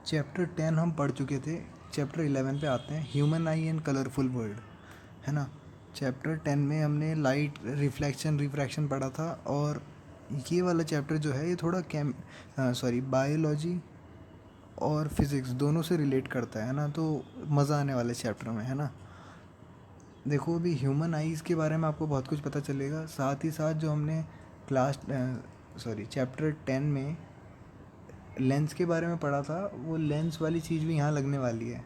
Chapter 10 हम पढ़ चुके थे। चैप्टर 11 पे आते हैं, human I and colourful world, है ना। चैप्टर 10 में हमने लाइट रिफ्लेक्शन रिफ्रैक्शन पढ़ा था, और ये वाला चैप्टर जो है ये थोड़ा बायोलॉजी और फिज़िक्स दोनों से रिलेट करता है ना, तो मज़ा आने वाले चैप्टर में, है ना। देखो, अभी ह्यूमन आईज़ के बारे में आपको बहुत कुछ पता चलेगा, साथ ही साथ जो हमने चैप्टर 10 में लेंस के बारे में पढ़ा था, वो लेंस वाली चीज़ भी यहाँ लगने वाली है।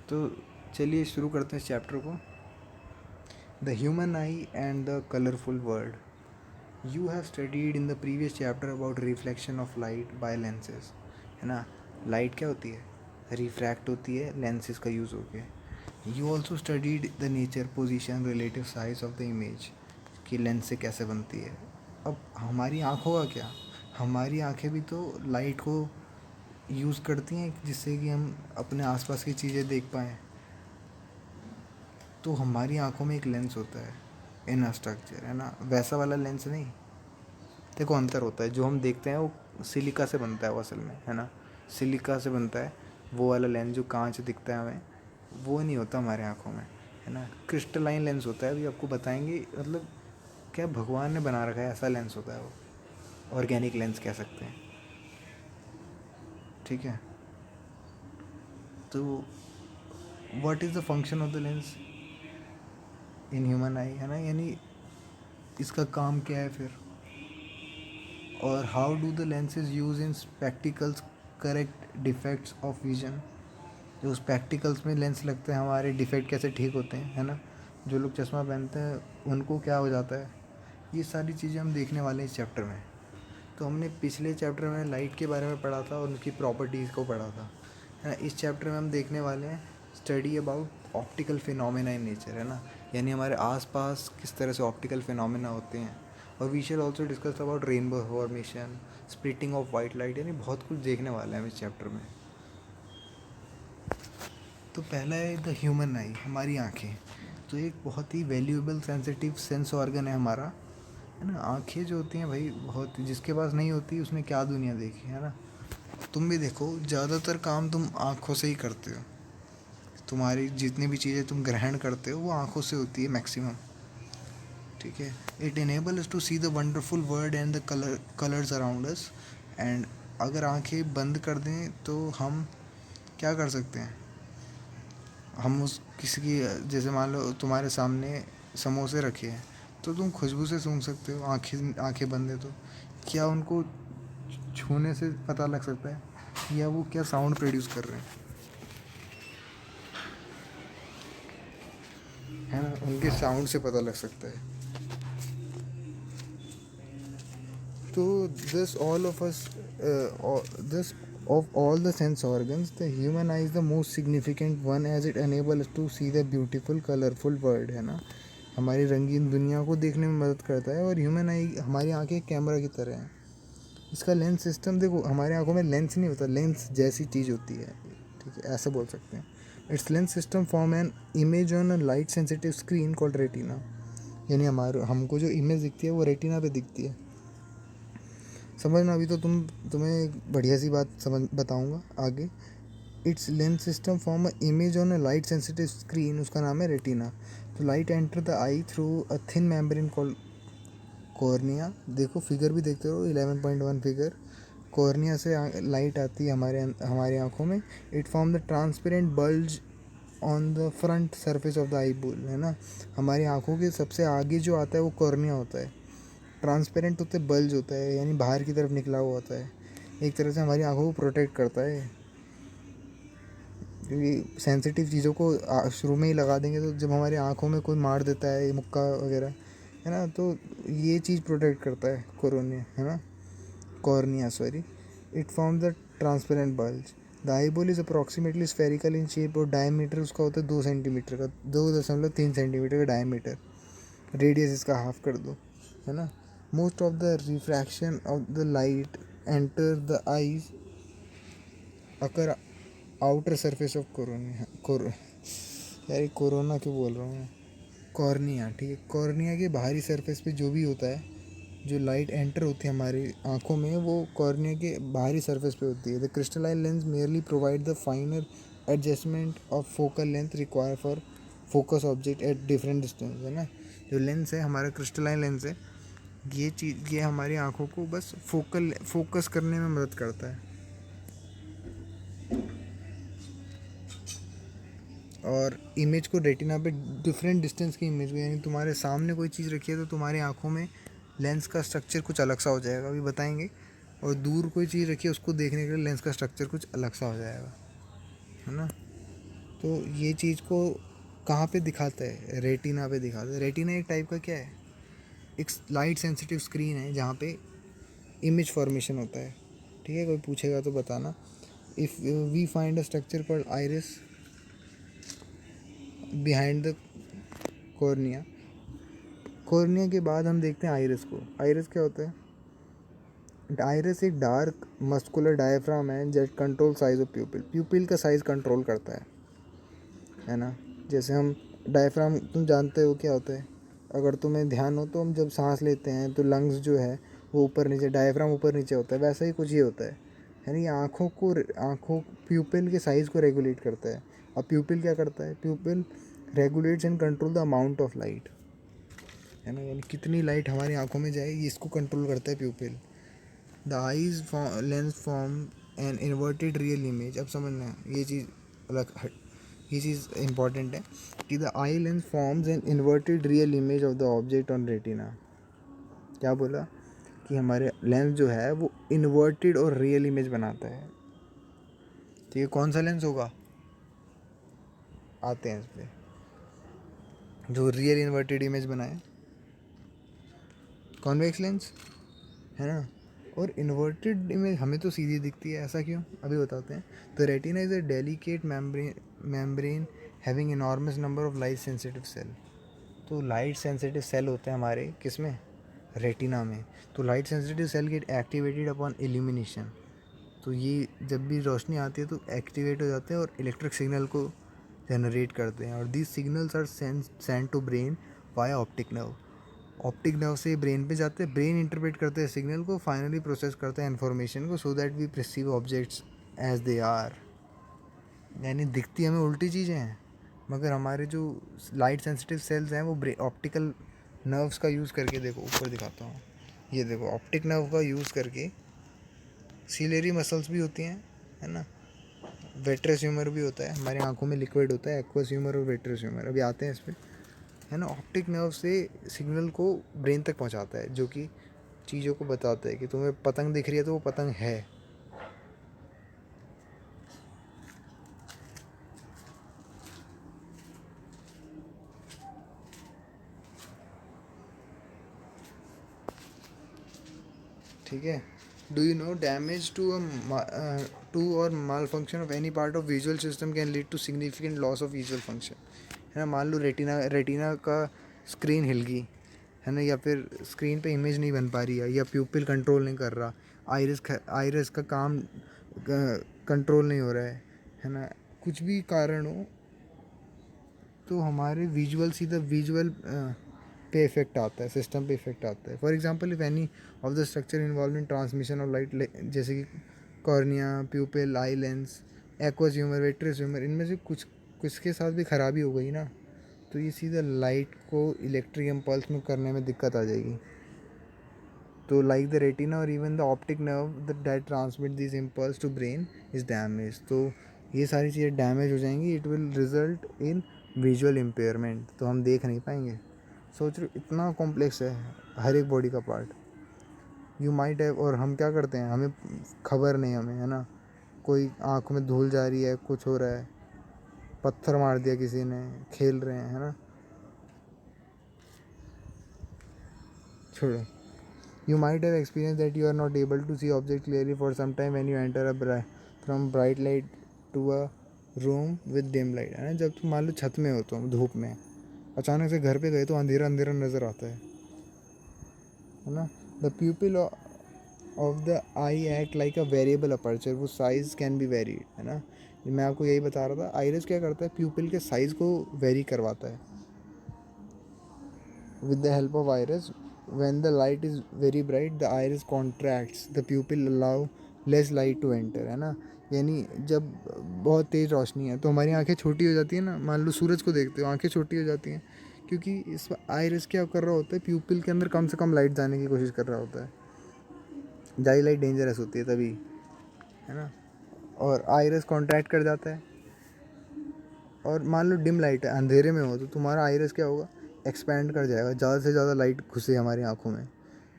तो चलिए शुरू करते हैं इस चैप्टर को। The human I and the colourful world. You have studied in the previous chapter about reflection of light by lenses, है ना। लाइट क्या होती है? रिफ्रैक्ट होती है लेंसेज का यूज़ होके। You also studied the nature, position, relative size of the image, कि लेंस से कैसे बनती है। अब हमारी आँखों का क्या? हमारी आँखें भी तो लाइट को यूज़ करती हैं जिससे कि हम अपने आसपास की चीज़ें देख पाएँ। तो हमारी आँखों में एक लेंस होता है, इन स्ट्रक्चर, है ना, वैसा वाला लेंस नहीं। देखो अंतर होता है, जो हम देखते हैं वो सिलिका से बनता है वो असल में, है ना। सिलिका से बनता है वो वाला लेंस, जो कांच दिखता है हमें, वो नहीं होता हमारे आँखों में, है ना। क्रिस्टलाइन लेंस होता है, अभी आपको बताएंगे, मतलब क्या भगवान ने बना रखा है, ऐसा लेंस होता है वो। ऑर्गेनिक लेंस कह सकते हैं, ठीक है। तो what is the function of the lens in human आई, है ना, यानी इसका काम क्या है फिर। और how do the lenses use in spectacles correct defects of vision. जो स्पेक्टिकल्स में लेंस लगते हैं, हमारे डिफेक्ट कैसे ठीक होते हैं, है ना। जो लोग चश्मा पहनते हैं उनको क्या हो जाता है, ये सारी चीज़ें हम देखने वाले हैं इस चैप्टर में। तो हमने पिछले चैप्टर में लाइट के बारे में पढ़ा था और उनकी प्रॉपर्टीज़ को पढ़ा था, है ना। इस चैप्टर में हम देखने वाले हैं study about optical phenomena in nature, है ना, यानी हमारे आसपास किस तरह से ऑप्टिकल फिनोमेना होते हैं। और we shall also discuss about rainbow formation, splitting of white light, यानी बहुत कुछ देखने वाले हैं हम इस चैप्टर में। तो पहला है द ह्यूमन आई, हमारी आँखें। तो एक बहुत ही वैल्यूएबल सेंसिटिव सेंस ऑर्गन है हमारा, है ना। आँखें जो होती हैं भाई, बहुत, जिसके पास नहीं होती उसने क्या दुनिया देखी, है ना। तुम भी देखो, ज़्यादातर काम तुम आँखों से ही करते हो। तुम्हारी जितनी भी चीज़ें तुम ग्रहण करते हो वो आँखों से होती है मैक्सिमम, ठीक है। It enable us to see the wonderful world and the colours around us. एंड अगर आँखें बंद कर दें तो हम क्या कर सकते हैं? हम उस किसी की, जैसे मान लो तुम्हारे सामने समोसे रखे हैं, तो तुम खुशबू से सूंघ सकते हो, आँखें आँखें बंद है तो। क्या उनको छूने से पता लग सकता है, या वो क्या साउंड प्रोड्यूस कर रहे हैं, है ना, उनके साउंड से पता लग सकता है। तो this all of us this of all the sense organs, the human eye is the most significant one as it enables us to see the beautiful colorful world, है ना। हमारी रंगीन दुनिया को देखने में मदद करता है। और ह्यूमन आई, हमारी आंखें कैमरा की तरह हैं। इसका लेंस सिस्टम देखो, हमारे आंखों में लेंस नहीं होता, लेंस जैसी चीज़ होती है, ठीक है, ऐसे बोल सकते हैं। It's lens system form an image on a light sensitive screen called retina, यानी हमारे हमको जो इमेज दिखती है वो रेटिना पे दिखती है। समझना, अभी तो तुम्हें एक बढ़िया सी बात समझ बताऊंगा आगे। It's lens system form a image on a light sensitive screen, उसका नाम है रेटिना। तो light enter the I through a thin membrane called cornea. देखो फिगर भी देखते हो, 11.1 फिगर। कॉर्निया से लाइट आती है हमारी आंखों में। It form the transparent bulge on the front surface of the eye ball, है ना। हमारी आंखों के सबसे आगे जो आता है वो कॉर्निया होता है। ट्रांसपेरेंट होते बल्ज होता है, यानी बाहर की तरफ निकला हुआ होता है। एक तरह से हमारी आंखों को प्रोटेक्ट करता है, क्योंकि सेंसिटिव चीज़ों को शुरू में ही लगा देंगे तो जब हमारी आंखों में कोई मार देता है मुक्का वगैरह, है ना, तो ये चीज़ प्रोटेक्ट करता है कोरोनिया, है ना, cornea sorry. It form the transparent bulge. The eye ball is approximately spherical in shape, और डायमीटर उसका होता है 2 सेंटीमीटर का, 2.3 सेंटीमीटर का डायमीटर। रेडियस इसका हाफ कर दो, है ना। Most of the refraction of the light enter the eyes occur outer surface of यार कोरोना क्यों बोल रहा हूँ मैं, कॉर्निया, ठीक है। कॉर्निया के बाहरी सरफेस पे जो भी होता है जो लाइट एंटर होती है हमारी आँखों में वो कॉर्निया के बाहरी सरफेस पे होती है. The crystalline lens merely provide the फाइनर adjustment of focal length require for focus object at different distance, है ना. जो लेंस है हमारा क्रिस्टलाइन लेंस है, ये हमारी आँखों को बस फोकस करने में मदद करता है. और इमेज को रेटिना पे डिफरेंट डिस्टेंस की इमेज को, यानी तुम्हारे सामने कोई चीज़ रखी है तो तुम्हारी आंखों में लेंस का स्ट्रक्चर कुछ अलग सा हो जाएगा, अभी बताएंगे. और दूर कोई चीज़ रखी है उसको देखने के लिए लेंस का स्ट्रक्चर कुछ अलग सा हो जाएगा, है ना. तो ये चीज़ को कहाँ पे दिखाता है, रेटिना पे दिखाता है. रेटिना एक टाइप का क्या है, एक लाइट सेंसिटिव स्क्रीन है जहाँ पे इमेज फॉर्मेशन होता है. ठीक है, कोई पूछेगा तो बताना. If we find a structure called iris behind the cornea. Cornea के बाद हम देखते हैं आइरिस को. आइरिस क्या होता है, आइरिस एक डार्क मस्कुलर डायफ्राम है जेट कंट्रोल साइज ऑफ प्यूपिल. प्यूपिल का साइज़ कंट्रोल करता है ना. जैसे हम डायफ्राम तुम जानते हो क्या होता है, अगर तुम्हें ध्यान हो तो हम जब सांस लेते हैं तो लंग्स जो है वो ऊपर नीचे, डायफ्राम ऊपर नीचे होता है, वैसा ही कुछ ये होता है ना. ये आँखों प्यूपिल के साइज़ को रेगुलेट करता है. अब प्यूपिल क्या करता है, प्यूपिल regulates and control the amount of light, है ना. यानी कितनी लाइट हमारी आंखों में जाएगी इसको कंट्रोल करता है प्यूपिल. The eyes lens form an inverted real image. अब समझना ये चीज़ अलग ये चीज़ इंपॉर्टेंट है कि the eye lens forms an inverted real image of the object on retina. क्या बोला कि हमारे लेंस जो है वो इन्वर्टेड और रियल इमेज बनाता है. ठीक है, कौन सा लेंस होगा, आते हैं इस पर. जो रियल इन्वर्टेड इमेज बनाए, कॉन्वेक्स लेंस, है ना. और इन्वर्टेड इमेज हमें तो सीधी दिखती है, ऐसा क्यों, अभी बताते हैं. तो retina is a delicate membrane having enormous number of light sensitive cell. तो लाइट सेंसिटिव सेल होते हैं हमारे किस में, रेटिना में. तो light sensitive cell get activated upon illumination. तो ये जब भी रोशनी आती है तो एक्टिवेट हो जाते हैं और इलेक्ट्रिक सिग्नल को जनरेट करते हैं. और these signals are send to brain via optic nerve. Optic nerve से ब्रेन पे जाते हैं, ब्रेन इंटरप्रेट करते हैं सिग्नल को, फाइनली प्रोसेस करते हैं इन्फॉर्मेशन को, so that we perceive objects as they are. यानी दिखती हमें उल्टी चीज़ें हैं, मगर हमारे जो लाइट सेंसिटिव सेल्स हैं वो ऑप्टिकल नर्व्स का यूज़ करके, देखो ऊपर दिखाता हूँ, ये देखो ऑप्टिक नर्व का यूज़ करके, सीलेरी मसल्स भी होती हैं, है ना. वेट्रस ह्यूमर भी होता है, हमारी आंखों में लिक्विड होता है, एक्वस ह्यूमर और वेट्रस ह्यूमर, अभी आते हैं इस पर, है ना. ऑप्टिक नर्व से सिग्नल को ब्रेन तक पहुंचाता है, जो कि चीज़ों को बताता है कि तुम्हें पतंग दिख रही है तो वो पतंग है. ठीक है. Do you know damage to और malfunction of any part of visual system can lead to significant loss of visual function. है ना, मान लो रेटिना का स्क्रीन हिल गई, है ना, या फिर स्क्रीन पे इमेज नहीं बन पा रही है, या प्यूपिल कंट्रोल नहीं कर रहा, आइरिस का काम कंट्रोल नहीं हो रहा है ना, कुछ भी कारण हो तो हमारे विजुअल पे इफेक्ट आता है, सिस्टम पे इफेक्ट आता है. For example if any of the structure involve in transmission of light, जैसे कि cornea, pupil, eye lens, aqueous humour, vitreous humour, इनमें से कुछ के साथ भी खराबी हो गई ना, तो ये सीधा लाइट को इलेक्ट्रिक इम्पल्स में करने में दिक्कत आ जाएगी. तो लाइक द रेटिना और even the optic nerve that transmit this impulse to brain is damage. तो ये सारी चीज़ें डैमेज हो जाएंगी, it will result in visual impairment. तो हम देख नहीं पाएंगे. सोच रहे इतना कॉम्प्लेक्स है हर एक बॉडी का पार्ट. यू माइट हैव, और हम क्या करते हैं, हमें खबर नहीं, हमें, है ना, कोई आँख में धूल जा रही है, कुछ हो रहा है, पत्थर मार दिया किसी ने, खेल रहे हैं, है ना. छोड़ो. You might have experienced that you are not able to see objects clearly for some time when you enter from bright light to a room with dim light. है ना, जब तुम मान लो छत में हो, तुम धूप में, अचानक से घर पे गए तो अंधेरा अंधेरा नज़र आता है ना. The प्यूपिल of the I act like a variable aperture. वो साइज कैन बी वेरीड, है ना. मैं आपको यही बता रहा था, आइरिस क्या करता है, प्यूपिल के साइज़ को वेरी करवाता है. With the help of iris when the light is very bright the iris contracts, the pupil allow less light to enter, है ना. यानी जब बहुत तेज़ रोशनी है तो हमारी आंखें छोटी हो जाती है ना. मान लो सूरज को देखते हो, आंखें छोटी हो जाती हैं क्योंकि इस आइरिस क्या कर रहा होता है, प्यूपिल के अंदर कम से कम लाइट जाने की कोशिश कर रहा होता है. ज़्यादा लाइट डेंजरस होती है तभी, है ना. और आइरिस कॉन्ट्रैक्ट कर जाता है. और मान लो डिम लाइट है, अंधेरे में हो, तो तुम्हारा आइरिस क्या होगा, एक्सपैंड कर जाएगा, ज़्यादा से ज़्यादा लाइट घुसे हमारी आँखों में,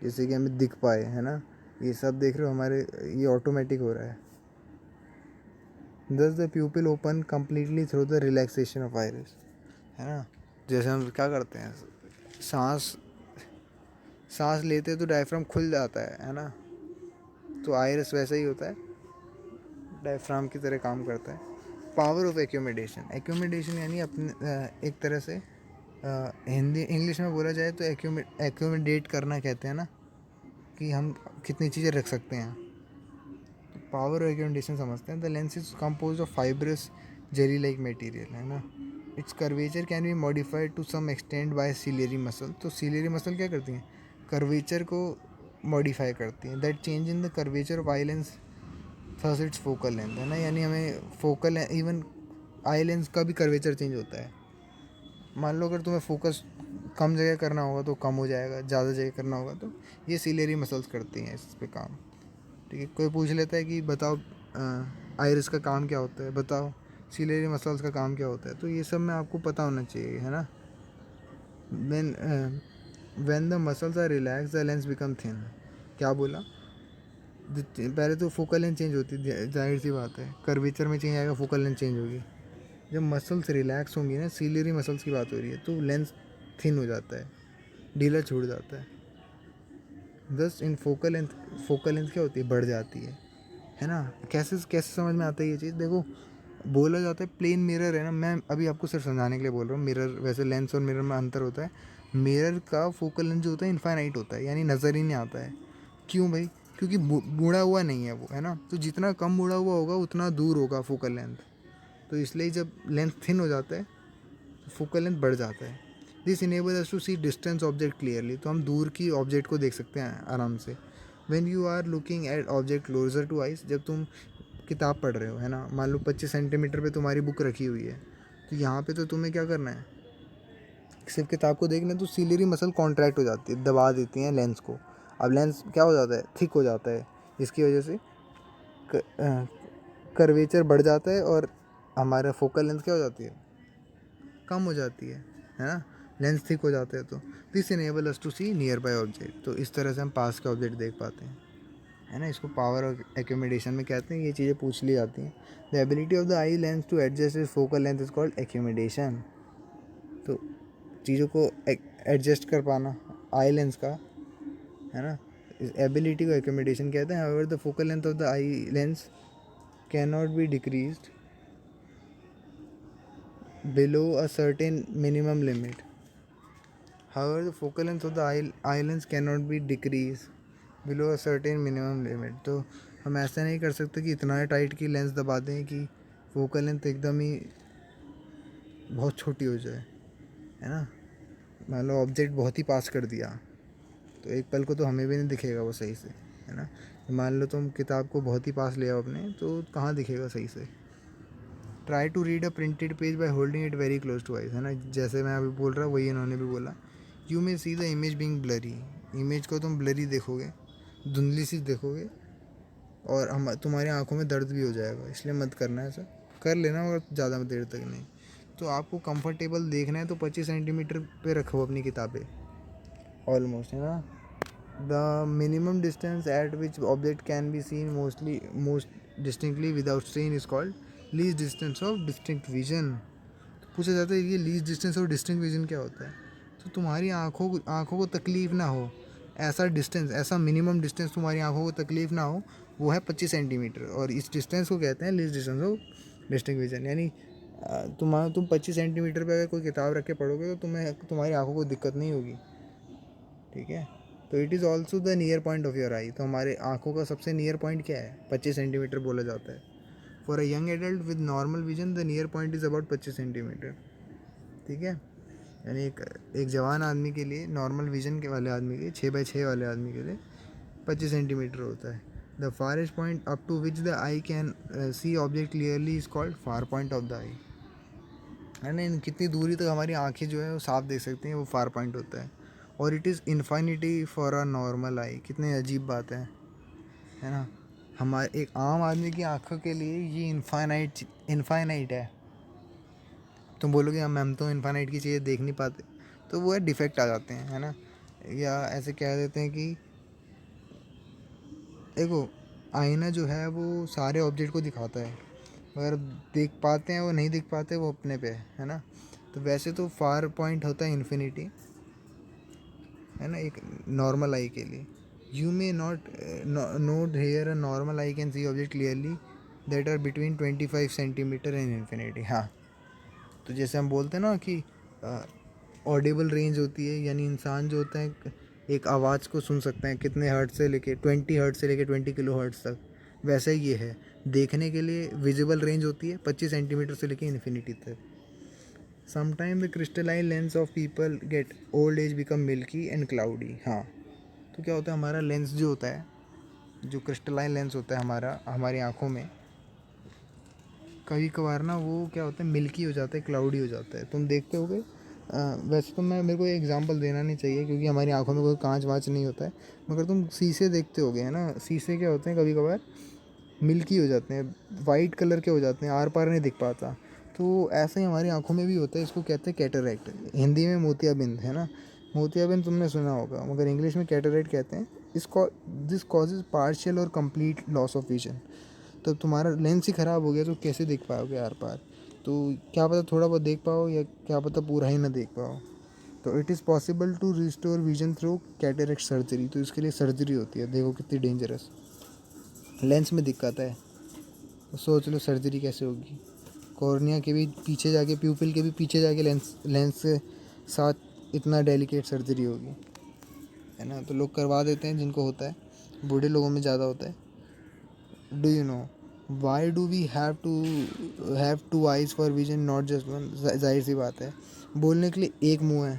जैसे कि हमें दिख पाए, है ना. ये सब देख रहे हो हमारे, ये ऑटोमेटिक हो रहा है. दस the प्यूपिल open completely through the relaxation of iris, है ना. जैसे हम क्या करते हैं, सांस लेते हैं तो डायफ्राम खुल जाता है ना. तो आइरिस वैसा ही होता है, डायफ्राम की तरह काम करता है. पावर ऑफ एक्यूमिडेशन यानी अपने एक तरह से हिंदी इंग्लिश में बोला जाए तो एक्यूमिडेट करना कहते हैं ना, कि हम कितनी चीज़ें रख सकते हैं. पावर ऑफ एक्यूमिडेशन समझते हैं. The lens is compose of fibrous jelly like material, है ना. Its curvature can be modified to some extend by ciliary muscle. तो सिलियरी मसल क्या करती हैं, कर्वेचर को मॉडिफाई करती हैं. That change in the curvature of eye lens thus its focal length, है ना. यानी हमें फोकल इवन आई लेंस का भी कर्वेचर चेंज होता है. मान लो अगर तुम्हें फोकस कम जगह करना होगा तो कम हो जाएगा, ज़्यादा जगह करना होगा तो ये सिलियरी मसल्स करती हैं इस पे काम. ठीक है. कोई पूछ लेता है कि बताओ आइरिस का काम क्या होता है, बताओ सिलियरी मसल्स का काम क्या होता है, तो ये सब में आपको पता होना चाहिए, है ना. When the muscles are relax the lens become thin. क्या बोला, पहले तो फोकल लेंथ चेंज होती है, जाहिर सी बात है. कर्वेचर में चेंज आएगा, फोकल लेंथ चेंज होगी. जब मसल्स रिलैक्स होंगी ना, सिलियरी मसल्स की बात हो रही है, तो लेंस थिन हो जाता है, ढीला छूट जाता है. दस इन फोकल लेंथ क्या होती है, बढ़ जाती है ना. कैसे कैसे समझ में आता है ये चीज़, देखो बोला जाता है प्लेन मिरर है ना. मैं अभी आपको सिर्फ समझाने के लिए बोल रहा हूँ. मिरर, वैसे लेंस और मिरर में अंतर होता है. मिरर का फोकल लेंथ जो होता है इनफाइनाइट होता है, यानी नज़र ही नहीं आता है. क्यों भाई, क्योंकि बूढ़ा हुआ नहीं है वो, है ना. तो जितना कम बूढ़ा हुआ होगा उतना दूर होगा फोकल लेंथ. तो इसलिए जब लेंथ थिन हो जाता है तो फोकल लेंथ बढ़ जाता है. This enable us to see distance object clearly. तो हम दूर की ऑब्जेक्ट को देख सकते हैं आराम से. When you are looking at object closer to eyes, जब तुम किताब पढ़ रहे हो, है ना. मान लो 25 सेंटीमीटर पे तुम्हारी बुक रखी हुई है, तो यहाँ पे तो तुम्हें क्या करना है, सिर्फ किताब को देखना है. तो सिलियरी मसल कॉन्ट्रैक्ट हो जाती है, दबा देती हैं लेंस को. अब लेंस क्या हो जाता है, थिक हो जाता है. इसकी वजह से कर्वेचर बढ़ जाता है और हमारा फोकल लेंथ क्या हो जाती है, कम हो जाती है ना. लेंस थिक हो जाते हैं. तो this enable us to see nearby object. तो इस तरह से हम पास के ऑब्जेक्ट देख पाते हैं, है ना. इसको पावर ऑफ एक्यूमिडेशन में कहते हैं. ये चीज़ें पूछ ली जाती हैं. The ability of the eye lens to adjust is focal length is called accommodation. तो चीज़ों को एडजस्ट कर पाना आई लेंस का, है ना, इस एबिलिटी को एक्यूमिडेशन कहते हैं. However the focal length of the eye lens can not be decreased below a certain minimum limit. However, the focal length of the eye lens cannot be decreased below a certain minimum limit. तो हम ऐसा नहीं कर सकते कि इतना tight की lens दबा दें कि फोकल लेंथ एकदम ही बहुत छोटी हो जाए, है ना. मान लो ऑब्जेक्ट बहुत ही पास कर दिया तो एक पल को तो हमें भी नहीं दिखेगा वो सही से, है ना. मान लो तुम किताब को बहुत ही पास ले आओ अपने, तो कहाँ दिखेगा सही से. Try to read a printed page by holding it very close to eyes, है ना. जैसे मैं अभी बोल रहा वही इन्होंने भी बोला. You may see the image being blurry. Image को तुम ब्लरी देखोगे, धुंधली सी देखोगे, और हम तुम्हारी आंखों में दर्द भी हो जाएगा. इसलिए मत करना ऐसा, कर लेना और ज़्यादा देर तक नहीं. तो आपको कंफर्टेबल देखना है तो 25 सेंटीमीटर पे रखो अपनी किताबें ऑलमोस्ट, है ना. The minimum distance eight which object can be seen most distinctly without strain is called least distance of distinct vision. पूछा जाता है ये least distance of distinct vision क्या होता है. तो तुम्हारी आँखों को तकलीफ़ ना हो, ऐसा डिस्टेंस, ऐसा मिनिमम डिस्टेंस तुम्हारी आँखों को तकलीफ़ ना हो, वो है 25 सेंटीमीटर. और इस डिस्टेंस को कहते हैं least distance of distinct vision. यानी तुम 25 सेंटीमीटर पे अगर कोई किताब रख के पढ़ोगे तो तुम्हारी आँखों को दिक्कत नहीं होगी. ठीक है. तो it is also the near point of your eye. तो हमारे आँखों का सबसे नियर पॉइंट क्या है, 25 सेंटीमीटर बोला जाता है. For a young adult with normal vision the near point is about 25 centimetre. ठीक है. यानी एक जवान आदमी के लिए, नॉर्मल विजन के वाले आदमी के, 6x6 वाले आदमी के लिए 25 सेंटीमीटर होता है। The farthest point up to which the eye can see object clearly is called far point of the eye. है ना, कितनी दूरी तक हमारी आंखें जो है वो साफ देख सकती हैं, वो फार पॉइंट होता है। और it is infinity for a normal eye. कितनी अजीब बात है ना। हमारे एक आम आदमी की आंखों के लिए ये इनफाइनाइट है। तुम बोलोगे हम तो इन्फाइनाइट की चीज़ें देख नहीं पाते, तो वो है डिफेक्ट आ जाते हैं, है ना। या ऐसे कह देते हैं कि देखो, आईना जो है वो सारे ऑब्जेक्ट को दिखाता है, मगर देख पाते हैं वो नहीं देख पाते, वो अपने पे है ना। तो वैसे तो फार पॉइंट होता है इन्फिनिटी, है ना, एक नॉर्मल आई के लिए। You may not note here a normal eye can see object clearly that are between 25 centimetre and infinity. हाँ, तो जैसे हम बोलते हैं ना कि ऑडिबल रेंज होती है, यानी इंसान जो होता है एक आवाज़ को सुन सकते हैं कितने हर्ट्ज से लेके 20 हर्ट्ज से लेके 20 किलो हर्ट्ज तक। वैसे ही ये है, देखने के लिए विजिबल रेंज होती है 25 सेंटीमीटर से लेके इन्फिनिटी तक। Sometime the crystalline lens of people get old age become milky and cloudy. हाँ, तो क्या होता है, हमारा लेंस जो होता है, जो क्रिस्टलाइन लेंस होता है हमारा, हमारी आँखों में, कभी कभार ना वो क्या होता है, मिल्की हो जाता है, क्लाउडी हो जाता है। तुम देखते होगे। वैसे तो मैं, मेरे को एग्जांपल देना नहीं चाहिए क्योंकि हमारी आंखों में कोई कांच वाँच नहीं होता है, मगर तुम शीशे देखते होगे, है ना। शीशे क्या होते हैं, कभी कभार मिल्की हो जाते हैं, वाइट कलर के हो जाते हैं, आर पार नहीं दिख पाता। तो ऐसे ही हमारी आंखों में भी होता है, इसको कहते हैं कैटरैक्ट, हिंदी में मोतियाबिंद, है ना। मोतियाबिंद तुमने सुना होगा, मगर इंग्लिश में कैटरैक्ट कहते हैं इसको। दिस कॉजेज पार्शियल और कंप्लीट लॉस ऑफ विजन। तो तुम्हारा लेंस ही ख़राब हो गया तो कैसे देख पाओगे आर पार। तो क्या पता थोड़ा बहुत देख पाओ, या क्या पता पूरा ही ना देख पाओ। तो it is possible to restore vision through cataract surgery. तो इसके लिए सर्जरी होती है। देखो कितनी डेंजरस, लेंस में दिक्कत है तो सोच लो सर्जरी कैसे होगी। कॉर्निया के भी पीछे जाके, प्यूपिल के भी पीछे जाके लेंस लेंस के साथ इतना डेलिकेट सर्जरी होगी, है ना। तो लोग करवा देते हैं जिनको होता है, बूढ़े लोगों में ज़्यादा होता है। Do you know why do we have two eyes for vision not just one. जाहिर सी बात है, बोलने के लिए एक मुंह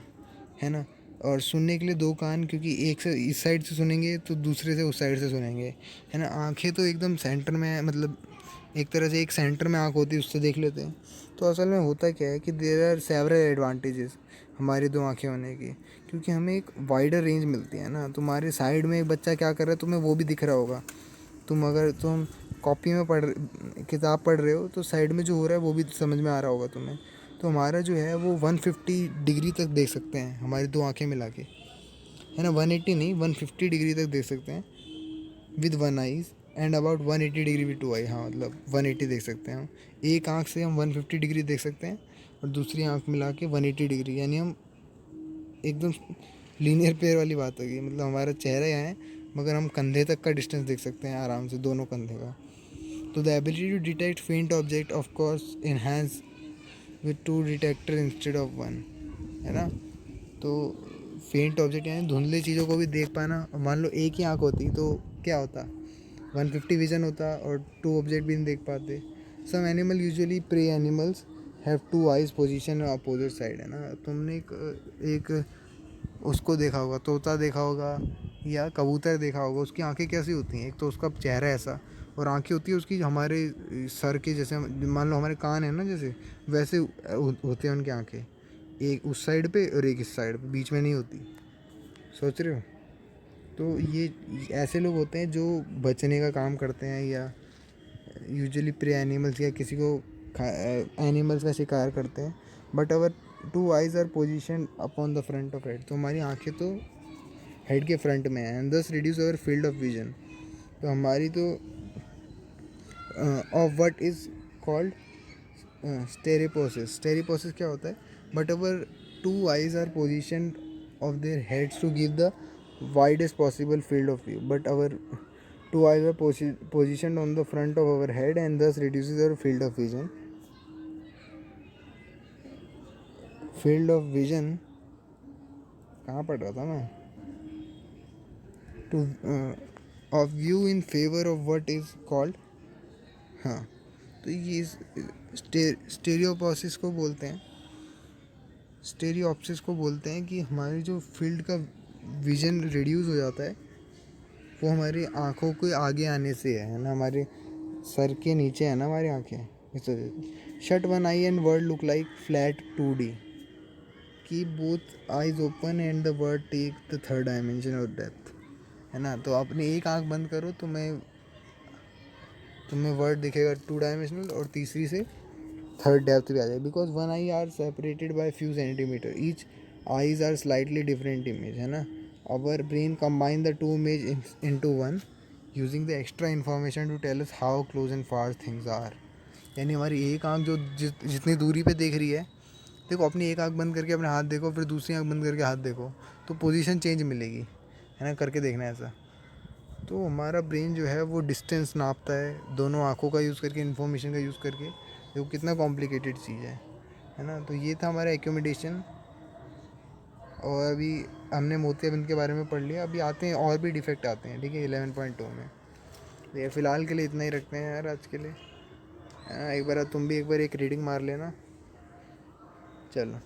है ना, और सुनने के लिए दो कान, क्योंकि एक से इस साइड से सुनेंगे तो दूसरे से उस साइड से सुनेंगे, है ना। आंखें तो एकदम सेंटर में है, मतलब एक तरह से एक सेंटर में आंख होती है, उससे देख लेते हैं। तो असल में होता क्या है कि देयर आर सेवरल एडवांटेजेस हमारी दो आंखें होने की, क्योंकि हमें एक वाइडर रेंज मिलती है ना। तुम्हारे साइड में एक बच्चा क्या कर रहा है तुम्हें वो भी दिख रहा होगा। तुम कॉपी में किताब पढ़ रहे हो तो साइड में जो हो रहा है वो भी समझ में आ रहा होगा तुम्हें। तो हमारा जो है वो 150 डिग्री तक देख सकते हैं हमारी दो आंखें मिला के, है ना। 180 नहीं, 150 डिग्री तक देख सकते हैं with one eyes, and about 180 degree with two eye. हाँ, मतलब 180 देख सकते हैं हम। एक आँख से हम 150 डिग्री देख सकते हैं, और दूसरी आँख मिला के 180 डिग्री, यानी हम एकदम लीनियर पेयर वाली बात होगी। मतलब हमारा चेहरा यहाँ है, मगर हम कंधे तक का डिस्टेंस देख सकते हैं आराम से, दोनों कंधे का। तो द एबिलिटी टू डिटेक्ट फेंट object of course enhance with two detector instead of one, है ना। तो फेंट ऑब्जेक्ट यानी धुंधली चीज़ों को भी देख पाना। मान लो एक ही आँख होती तो क्या होता, 150 विजन होता और टू ऑब्जेक्ट भी नहीं देख पाते। Some animal, usually prey animals, have two eyes position opposite side, है ना। तुमने एक उसको देखा होगा, तोता देखा होगा या कबूतर देखा होगा, उसकी आंखें कैसी होती हैं, एक तो उसका चेहरा ऐसा, और आंखें होती है उसकी हमारे सर के जैसे, मान लो हमारे कान है ना जैसे, वैसे होते हैं उनकी आंखें, एक उस साइड पे और एक इस साइड पे, बीच में नहीं होती। सोच रहे हो। तो ये ऐसे लोग होते हैं जो बचने का काम करते हैं, या यूजुअली प्रे एनिमल्स या किसी को एनिमल्स का शिकार करते हैं। But our two eyes are position upon the front of head. तो हमारी आंखें तो हेड के फ्रंट में है, and thus reduce our field of vision. तो हमारी तो of what is called stereopsis क्या होता है, but our two eyes are position of their heads to give the widest possible field of view, but our two eyes are positioned on the front of our head and thus reduces our field of vision. Field of vision कहाँ पढ़ रहा था मैं, to of view in favor of what is called। हाँ, तो ये स्टेरियोपोसिस को बोलते हैं। स्टेरियोप्सिस को बोलते हैं कि हमारी जो फील्ड का विजन रिड्यूस हो जाता है, वो हमारी आँखों के आगे आने से है ना, हमारे सर के नीचे है ना हमारी आँखें, इस वजह से। Shut one eye and world look like flat 2D, keep both eyes open and the word take the third dimension of depth, है ना। तो अपनी एक आँख बंद करो तो तुम्हें वर्ड दिखेगा 2 डायमेंशनल, और तीसरी से थर्ड डेप्थ भी आ जाएगी। Because one eye are separated by few centimetre, each eyes are slightly different image, है ना। Our brain combine the two image into one using the extra information to tell us how close and far things are. यानी हमारी एक आँख जो जितनी दूरी पे देख रही है, देखो अपनी एक आँख बंद करके अपने हाथ देखो, फिर दूसरी आँख बंद करके हाथ देखो, तो पोजीशन चेंज मिलेगी, है ना। करके देखना ऐसा। तो हमारा ब्रेन जो है वो डिस्टेंस नापता है दोनों आँखों का यूज़ करके, इन्फॉर्मेशन का यूज़ करके। देखो कितना कॉम्प्लिकेटेड चीज़ है ना। तो ये था हमारा एक्यूमिडेशन। और अभी हमने मोतियाबिंद के बारे में पढ़ लिया, अभी आते हैं और भी डिफेक्ट आते हैं, ठीक है, 11.2 में। तो ये फ़िलहाल के लिए इतना ही रखते हैं यार आज के लिए। हाँ, एक बार तुम भी एक बार एक रीडिंग मार लेना। चलो।